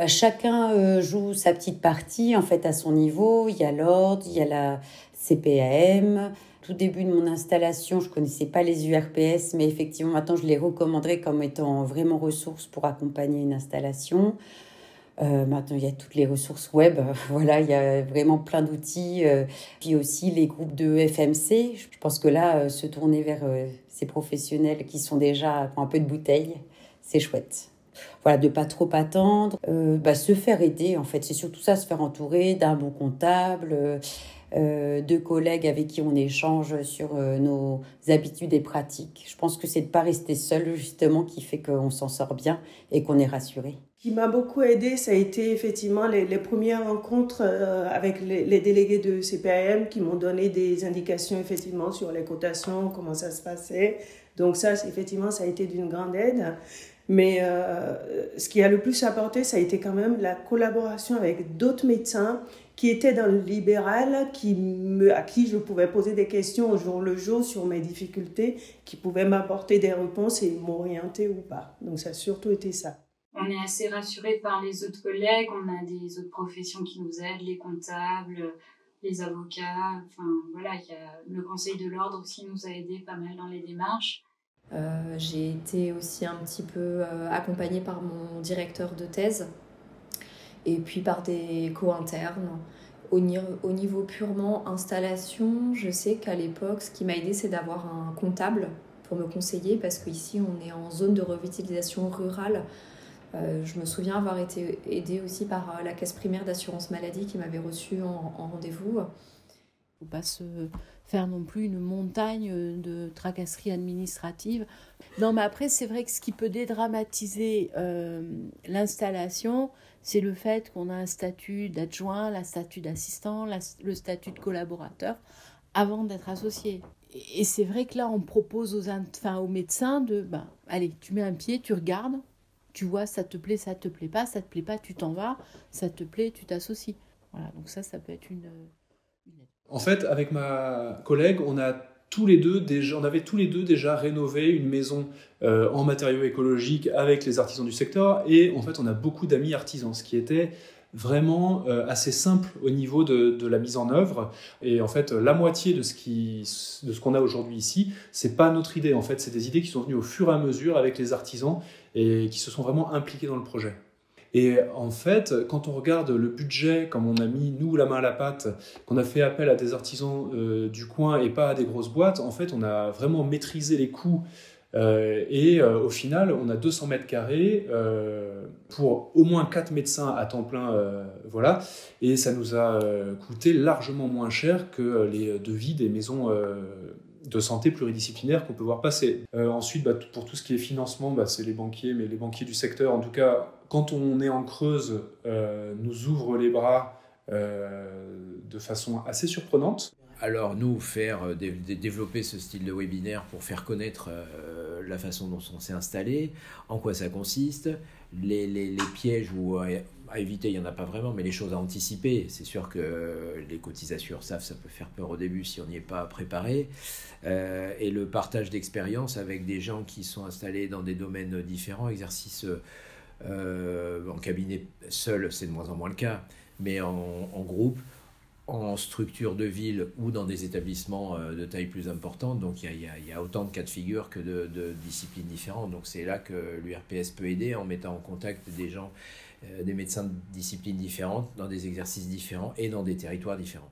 Chacun joue sa petite partie en fait à son niveau. Il y a l'ordre, il y a la CPAM. Tout début de mon installation, je connaissais pas les URPS, mais effectivement maintenant je les recommanderais comme étant vraiment ressources pour accompagner une installation. Maintenant, il y a toutes les ressources web. Voilà, il y a vraiment plein d'outils. Puis aussi les groupes de FMC. Je pense que là, se tourner vers ces professionnels qui sont déjà qui ont un peu de bouteille, c'est chouette. Voilà, de pas trop attendre, se faire aider en fait. C'est surtout ça, se faire entourer d'un bon comptable, de collègues avec qui on échange sur nos habitudes et pratiques. Je pense que c'est de pas rester seul justement qui fait qu'on s'en sort bien et qu'on est rassuré. Ce qui m'a beaucoup aidé, ça a été effectivement les premières rencontres avec les délégués de CPAM qui m'ont donné des indications effectivement sur les cotations, comment ça se passait. Donc ça, effectivement, ça a été d'une grande aide. Mais ce qui a le plus apporté, ça a été quand même la collaboration avec d'autres médecins qui étaient dans le libéral, à qui je pouvais poser des questions au jour le jour sur mes difficultés, qui pouvaient m'apporter des réponses et m'orienter ou pas. Donc ça a surtout été ça. On est assez rassurés par les autres collègues, on a des autres professions qui nous aident, les comptables, les avocats, enfin voilà, il y a le conseil de l'ordre aussi nous a aidés pas mal dans les démarches. J'ai été aussi un petit peu accompagnée par mon directeur de thèse et puis par des co-internes. Au niveau purement installation, je sais qu'à l'époque, ce qui m'a aidée, c'est d'avoir un comptable pour me conseiller parce qu'ici, on est en zone de revitalisation rurale. Je me souviens avoir été aidée aussi par la caisse primaire d'assurance maladie qui m'avait reçue en rendez-vous. Il ne faut pas se faire non plus une montagne de tracasseries administratives. Non, mais après, c'est vrai que ce qui peut dédramatiser l'installation, c'est le fait qu'on a un statut d'adjoint, un statut d'assistant, le statut de collaborateur, avant d'être associé. Et c'est vrai que là, on propose aux médecins de, allez, tu mets un pied, tu regardes, tu vois, ça te plaît, ça te plaît pas, tu t'en vas, ça te plaît, tu t'associes. Voilà, donc ça peut être une aide. En fait, avec ma collègue, on avait tous les deux déjà rénové une maison en matériaux écologiques avec les artisans du secteur. Et en fait, on a beaucoup d'amis artisans, ce qui était vraiment assez simple au niveau de la mise en œuvre. Et en fait, la moitié de ce qu'on a aujourd'hui ici, c'est pas notre idée. En fait, c'est des idées qui sont venues au fur et à mesure avec les artisans et qui se sont vraiment impliqués dans le projet. Et en fait, quand on regarde le budget, comme on a mis, nous, la main à la pâte, qu'on a fait appel à des artisans du coin et pas à des grosses boîtes, en fait, on a vraiment maîtrisé les coûts. Au final, on a 200 mètres carrés pour au moins 4 médecins à temps plein. Voilà. Et ça nous a coûté largement moins cher que les devis des maisons de santé pluridisciplinaires qu'on peut voir passer. Ensuite, pour tout ce qui est financement, c'est les banquiers, mais les banquiers du secteur, en tout cas, quand on est en Creuse, nous ouvrent les bras de façon assez surprenante. Alors nous, développer ce style de webinaire pour faire connaître la façon dont on s'est installé, en quoi ça consiste, les pièges à éviter, il n'y en a pas vraiment, mais les choses à anticiper. C'est sûr que les cotisations URSSAF, ça peut faire peur au début si on n'y est pas préparé. Et le partage d'expérience avec des gens qui sont installés dans des domaines différents, exercices en cabinet seul, c'est de moins en moins le cas, mais en groupe, en structure de ville ou dans des établissements de taille plus importante. Donc il y a autant de cas de figure que de disciplines différentes. Donc c'est là que l'URPS peut aider en mettant en contact des gens, des médecins de disciplines différentes, dans des exercices différents et dans des territoires différents.